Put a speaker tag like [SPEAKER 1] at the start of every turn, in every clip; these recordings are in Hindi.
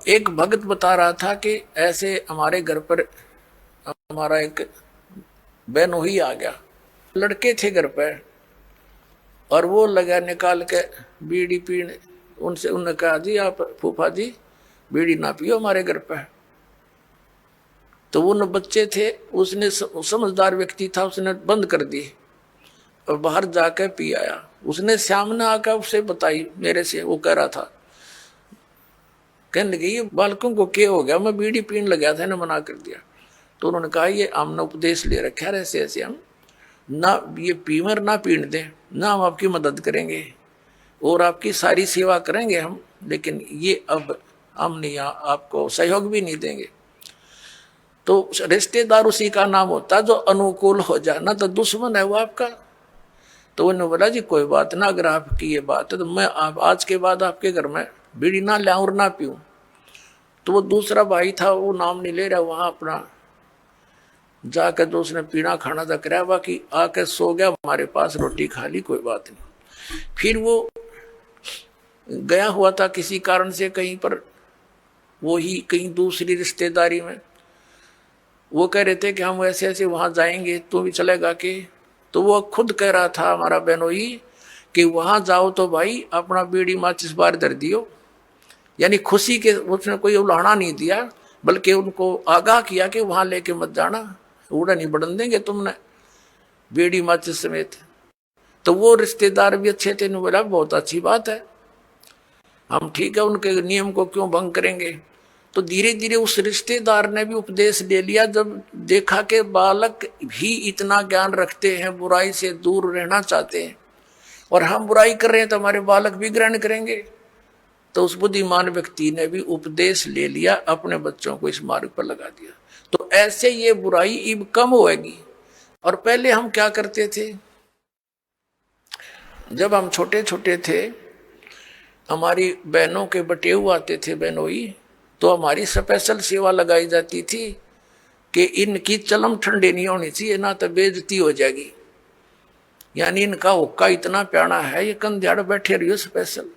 [SPEAKER 1] एक भगत बता रहा था कि ऐसे हमारे घर पर हमारा एक बहनोई आ गया, लड़के थे घर पर, और वो लगा निकाल के बीड़ी पीने। उनसे उन्होंने कहा, जी आप फूफा जी बीड़ी ना पियो हमारे घर पर। तो वो न बच्चे थे, उसने समझदार व्यक्ति था, उसने बंद कर दी और बाहर जाकर पी आया। उसने सामने आकर उसे बताई मेरे से, वो कह रहा था, कहने लगे ये बालकों को क्या हो गया, मैं बीड़ी पीने लगा था, इन्हें मना कर दिया। तो उन्होंने कहा ये हमने उपदेश ले रखा है, ऐसे ऐसे हम ना ये पीमर ना पीने दें, ना हम आपकी मदद करेंगे और आपकी सारी सेवा करेंगे हम, लेकिन ये अब हम नहीं आपको सहयोग भी नहीं देंगे। तो रिश्तेदार उसी का नाम होता है जो अनुकूल हो जाए, ना तो दुश्मन है वो आपका। तो उन्होंने बोला जी कोई बात ना, अगर आपकी ये बात है तो मैं आप आज के बाद आपके घर में बीड़ी ना लाऊं और ना पीऊं। तो वो दूसरा भाई था, वो नाम नहीं ले रहा, वहां अपना जाकर जो उसने पीना खाना था कराया, बाकी आकर सो गया, हमारे पास रोटी खा ली, कोई बात नहीं। फिर वो गया हुआ था किसी कारण से कहीं पर, वो ही कहीं दूसरी रिश्तेदारी में, वो कह रहे थे कि हम ऐसे ऐसे वहां जाएंगे, तो भी चलेगा कि? तो वो खुद कह रहा था हमारा बहनोई कि वहां जाओ तो भाई अपना बीड़ी माचिस बाहर धर दियो, यानी खुशी के, उसने कोई उलाहना नहीं दिया, बल्कि उनको आगाह किया कि वहां लेके मत जाना, उड़ा नहीं बढ़न देंगे तुमने बीड़ी माचिस समेत। तो वो रिश्तेदार भी अच्छे थे, ने बोला बहुत अच्छी बात है, हम ठीक है, उनके नियम को क्यों भंग करेंगे। तो धीरे धीरे उस रिश्तेदार ने भी उपदेश ले लिया, जब देखा कि बालक भी इतना ज्ञान रखते हैं, बुराई से दूर रहना चाहते हैं, और हम बुराई कर रहे हैं तो हमारे बालक भी ग्रहण करेंगे। तो उस बुद्धिमान व्यक्ति ने भी उपदेश ले लिया, अपने बच्चों को इस मार्ग पर लगा दिया। तो ऐसे ये बुराई अब कम होगी। और पहले हम क्या करते थे, जब हम छोटे छोटे थे, हमारी बहनों के बटेऊ आते थे बहनोई, तो हमारी स्पेशल सेवा लगाई जाती थी कि इनकी चलम ठंडे नहीं होनी चाहिए, ना तो बेइज्जती हो जाएगी, यानी इनका हुक्का इतना प्यारा है, ये कंध्याड़ बैठे रहियो स्पेशल।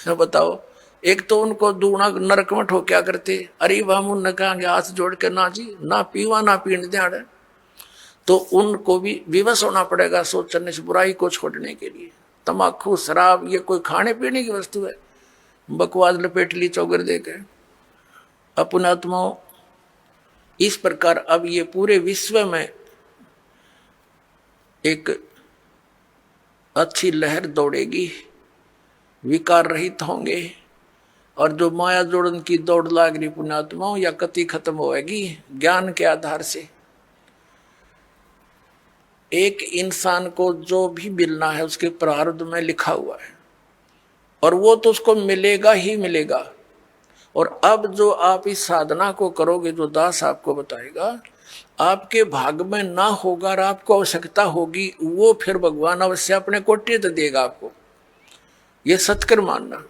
[SPEAKER 1] बताओ, एक तो उनको दूना नरकमठ हो क्या करते, अरे हम उनने कहेंगे हाथ जोड़ के, ना जी ना पीवा ना पीने दें, तो उनको भी विवश होना पड़ेगा सोचने से बुराई को छोड़ने के लिए। तम्बाकू शराब ये कोई खाने पीने की वस्तु है, बकवास लपेट ली चौगर देकर अपने आत्माओं। इस प्रकार अब ये पूरे विश्व में एक अच्छी लहर दौड़ेगी, विकार रहित होंगे, और जो माया जोड़न की दौड़ लाग रही पुण्यात्माओं या कति खत्म होएगी ज्ञान के आधार से। एक इंसान को जो भी मिलना है उसके प्रारब्ध में लिखा हुआ है, और वो तो उसको मिलेगा ही मिलेगा। और अब जो आप इस साधना को करोगे, जो दास आपको बताएगा, आपके भाग में ना होगा और आपको आवश्यकता होगी, वो फिर भगवान अवश्य अपने कोटे तो देगा आपको, ये सत्कर मानना।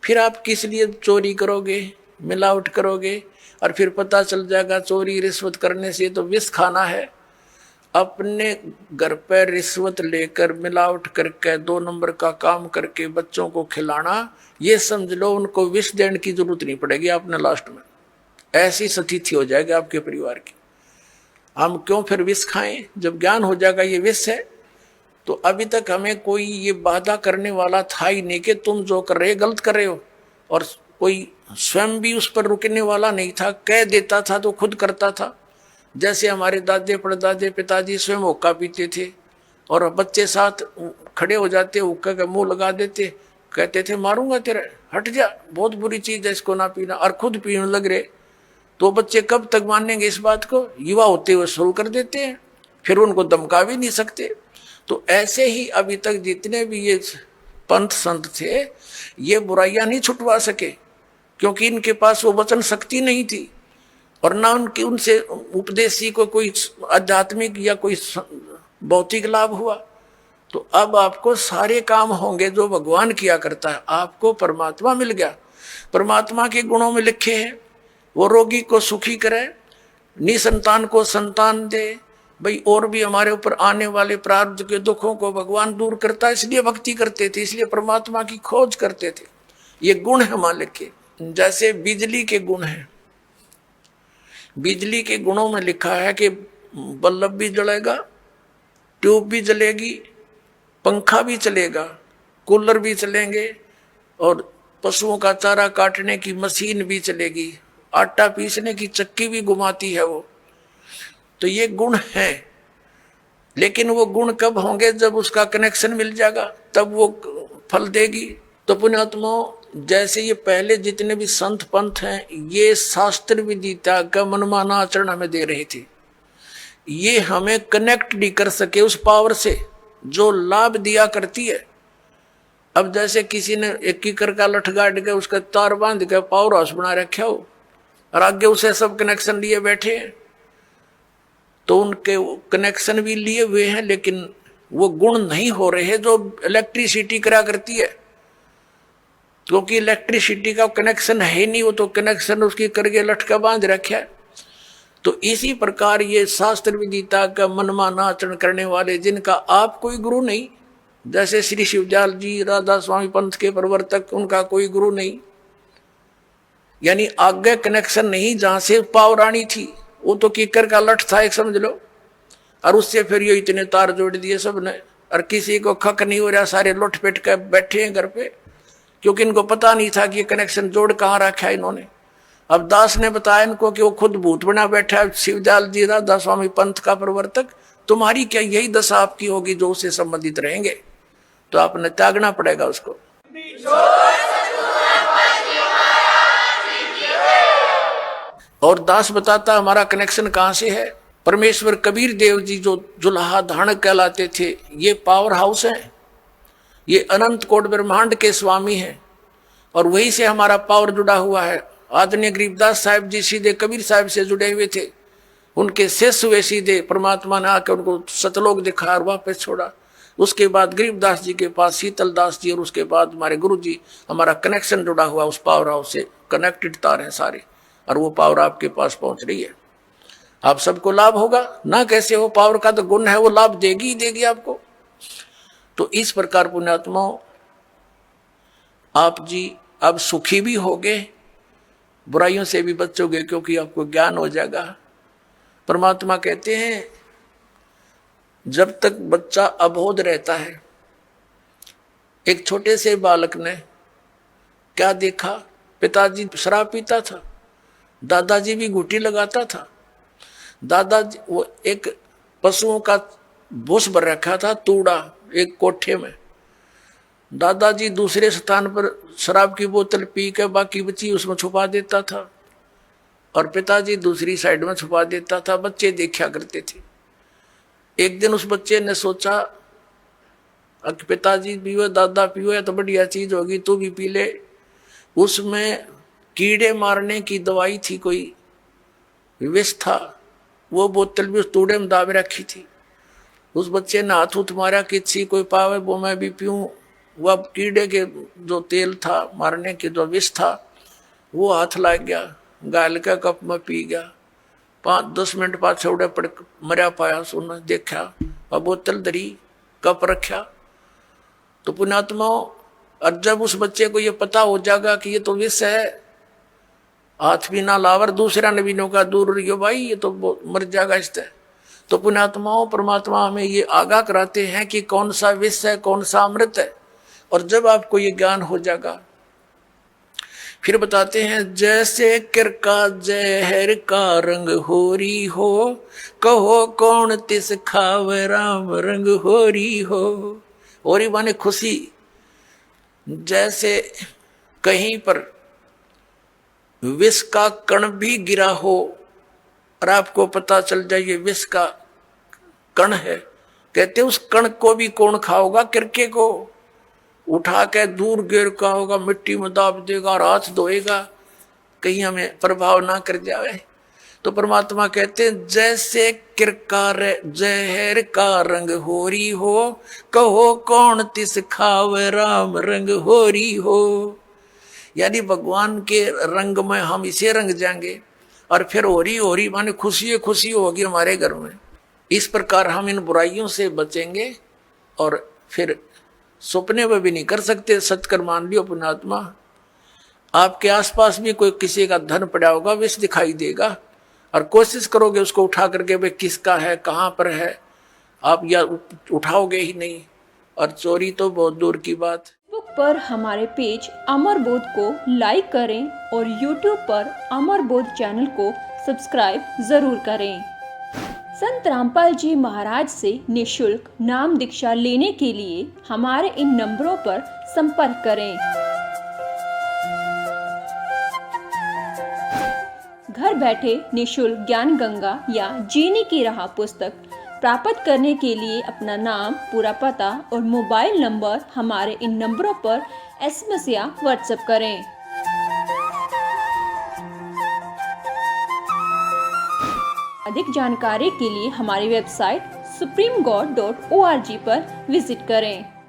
[SPEAKER 1] फिर आप किस लिए चोरी करोगे, मिलावट करोगे, और फिर पता चल जाएगा चोरी रिश्वत करने से तो विष खाना है। अपने घर पर रिश्वत लेकर मिलावट करके 2 नंबर का काम करके बच्चों को खिलाना, ये समझ लो उनको विष देने की जरूरत नहीं पड़ेगी आपने लास्ट में, ऐसी स्थिति हो जाएगी आपके परिवार की। हम क्यों फिर विष खाएं, जब ज्ञान हो जाएगा ये विष है। तो अभी तक हमें कोई ये बाधा करने वाला था ही नहीं कि तुम जो कर रहे गलत कर रहे हो, और कोई स्वयं भी उस पर रुकने वाला नहीं था, कह देता था तो खुद करता था। जैसे हमारे दादे परदादे पिताजी स्वयं हुक्का पीते थे, और बच्चे साथ खड़े हो जाते, हुक्का का मुंह लगा देते, कहते थे मारूंगा तेरे, हट जा, बहुत बुरी चीज है इसको ना पीना, और खुद पीने लग रहे। तो बच्चे कब तक मानेंगे इस बात को, युवा होते हुए शुरू कर देते हैं, फिर उनको धमका भी नहीं सकते। तो ऐसे ही अभी तक जितने भी ये पंथ संत थे, ये बुराइयां नहीं छुटवा सके, क्योंकि इनके पास वो वचन शक्ति नहीं थी, और ना उनके उनसे उपदेशी को कोई आध्यात्मिक या कोई भौतिक लाभ हुआ। तो अब आपको सारे काम होंगे जो भगवान किया करता है। आपको परमात्मा मिल गया, परमात्मा के गुणों में लिखे हैं, वो रोगी को सुखी करे, निसंतान को संतान दे। भाई और भी हमारे ऊपर आने वाले प्रारब्ध के दुखों को भगवान दूर करता है, इसलिए भक्ति करते थे, इसलिए परमात्मा की खोज करते थे। ये गुण है मालिक के। जैसे बिजली के गुण हैं, बिजली के गुणों में लिखा है कि बल्ब भी जलेगा, ट्यूब भी जलेगी, पंखा भी चलेगा, कूलर भी चलेंगे और पशुओं का चारा काटने की मशीन भी चलेगी, आटा पीसने की चक्की भी घुमाती है वो। तो ये गुण है, लेकिन वो गुण कब होंगे? जब उसका कनेक्शन मिल जाएगा, तब वो फल देगी। तो पुण्यात्माओं, जैसे ये पहले जितने भी संत पंथ हैं, ये शास्त्र विदिता का मनमाना आचरण हमें दे रहे थे। ये हमें कनेक्ट नहीं कर सके उस पावर से जो लाभ दिया करती है। अब जैसे किसी ने एक कीकर का लठ गाड़ के उसका तार बांध के पावर हाउस बना रखा हो और आगे उसे सब कनेक्शन लिए बैठे हैं, तो उनके कनेक्शन भी लिए हुए हैं, लेकिन वो गुण नहीं हो रहे जो इलेक्ट्रिसिटी करा करती है, क्योंकि इलेक्ट्रिसिटी का कनेक्शन है नहीं, वो तो कनेक्शन उसकी करके लटका बांध रखा है। तो इसी प्रकार ये शास्त्र विदिता का मनमाना आचरण करने वाले, जिनका आप कोई गुरु नहीं, जैसे श्री शिवदयाल जी राधा स्वामी पंथ के प्रवर्तक, उनका कोई गुरु नहीं, यानी आगे कनेक्शन नहीं जहां से पावर आनी थी, वो तो कीकर का लठ था एक, समझ लो, और उससे फिर ये इतने तार जोड़ दिए सबने, और किसी को खक नहीं हो रहा, सारे लुट पेट कर बैठे हैं घर पे, क्योंकि इनको पता नहीं था कि ये कनेक्शन जोड़ कहाँ रखा है इन्होंने। अब दास ने बताया इनको कि वो खुद भूत बना बैठा है, शिवदयाल जी राधा स्वामी पंथ का प्रवर्तक, तुम्हारी क्या यही दशा आपकी होगी जो उससे संबंधित रहेंगे? तो आपने त्यागना पड़ेगा उसको। और दास बताता हमारा कनेक्शन कहां से है। परमेश्वर कबीर देव जी जो जुल्हा धारण कहलाते थे, ये पावर हाउस है, ये अनंत कोट ब्रह्मांड के स्वामी हैं, और वहीं से हमारा पावर जुड़ा हुआ है। आदरणीय गरीबदास साहब जी सीधे कबीर साहब से जुड़े हुए थे, उनके शिष्य हुए सीधे, परमात्मा ने आकर उनको सतलोक दिखाया और वापस छोड़ा। उसके बाद गरीबदास जी के पास शीतल दास जी, और उसके बाद हमारे गुरु जी। हमारा कनेक्शन जुड़ा हुआ उस पावर हाउस से, कनेक्टेड तार हैं सारे, और वो पावर आपके पास पहुंच रही है। आप सबको लाभ होगा ना, कैसे हो, पावर का तो गुण है, वो लाभ देगी ही देगी आपको। तो इस प्रकार पुण्यात्माओं, आप जी अब सुखी भी होगे, बुराइयों से भी बचोगे, क्योंकि आपको ज्ञान हो जाएगा। परमात्मा कहते हैं जब तक बच्चा अबोध रहता है, एक छोटे से बालक ने क्या देखा, पिताजी शराब पीता था, दादाजी भी घुट्टी लगाता था, दादाजी वो एक पशुओं का भूस भर रखा था तूड़ा एक कोठे में, दादाजी दूसरे स्थान पर शराब की बोतल पी के बाकी बची उसमें छुपा देता था, और पिताजी दूसरी साइड में छुपा देता था। बच्चे देखा करते थे। एक दिन उस बच्चे ने सोचा पिताजी पीवे दादा पीवे तो बढ़िया चीज होगी, तू भी पी ले। उसमें कीड़े मारने की दवाई थी, कोई विष था, वो बोतल भी उस तूड़े में दाबे रखी थी। उस बच्चे ने हाथ उठ मारा कि छी कोई पावे वो मैं भी पीऊं। वह कीड़े के जो तेल था, मारने के जो विष था, वो हाथ लग गया, गाल का कप में पी गया। 5-10 मिनट बाद छोड़े पड़ मरा पाया। सुन देखा और बोतल धरी, कप रखा। तो पुण्यात्माओं, और जब उस बच्चे को ये पता हो जाएगा कि ये तो विष है, हाथ भी ना लावर, दूसरा नबीनों का दूर रहियो भाई, ये तो मर जाएगा इससे। तो पुण्यात्माओं, परमात्मा हमें ये आगाह कराते हैं कि कौन सा विष है, कौन सा अमृत है। और जब आपको ये ज्ञान हो जाएगा, फिर बताते हैं जैसे किरका जहर का रंग होरी हो, कहो कौन तिस खावे राम रंग होरी हो। होरी माने खुशी। जैसे कहीं पर विष का कण भी गिरा हो और आपको पता चल जाए ये विष का कण है, कहते उस कण को भी कौन खाओगा, किरके को उठा के दूर गिर का होगा, मिट्टी में दाब देगा और हाथ धोएगा, कहीं हमें प्रभाव ना कर जाए। तो परमात्मा कहते हैं जैसे किरका जहर का रंग होरी हो, कहो कौन तिस खावे राम रंग होरी हो। यानी भगवान के रंग में हम इसे रंग जाएंगे, और फिर होरी होरी माने खुशी खुशी होगी हमारे घर में। इस प्रकार हम इन बुराइयों से बचेंगे, और फिर सपने में भी नहीं कर सकते। सचकर मान लियो पुण्यात्मा, आपके आसपास भी कोई किसी का धन पड़ा होगा, विष दिखाई देगा, और कोशिश करोगे उसको उठा करके भाई किसका है, कहाँ पर है, आप या उठाओगे ही नहीं, और चोरी तो बहुत दूर की बात।
[SPEAKER 2] फेसबुक पर हमारे पेज अमर बोध को लाइक करें और यूट्यूब पर अमर बोध चैनल को सब्सक्राइब जरूर करें। संत रामपाल जी महाराज से निःशुल्क नाम दीक्षा लेने के लिए हमारे इन नंबरों पर संपर्क करें। घर बैठे निःशुल्क ज्ञान गंगा या जीने की राह पुस्तक प्राप्त करने के लिए अपना नाम, पूरा पता और मोबाइल नंबर हमारे इन नंबरों पर SMS या WhatsApp करें। अधिक जानकारी के लिए हमारी वेबसाइट supremegod.org पर विजिट करें।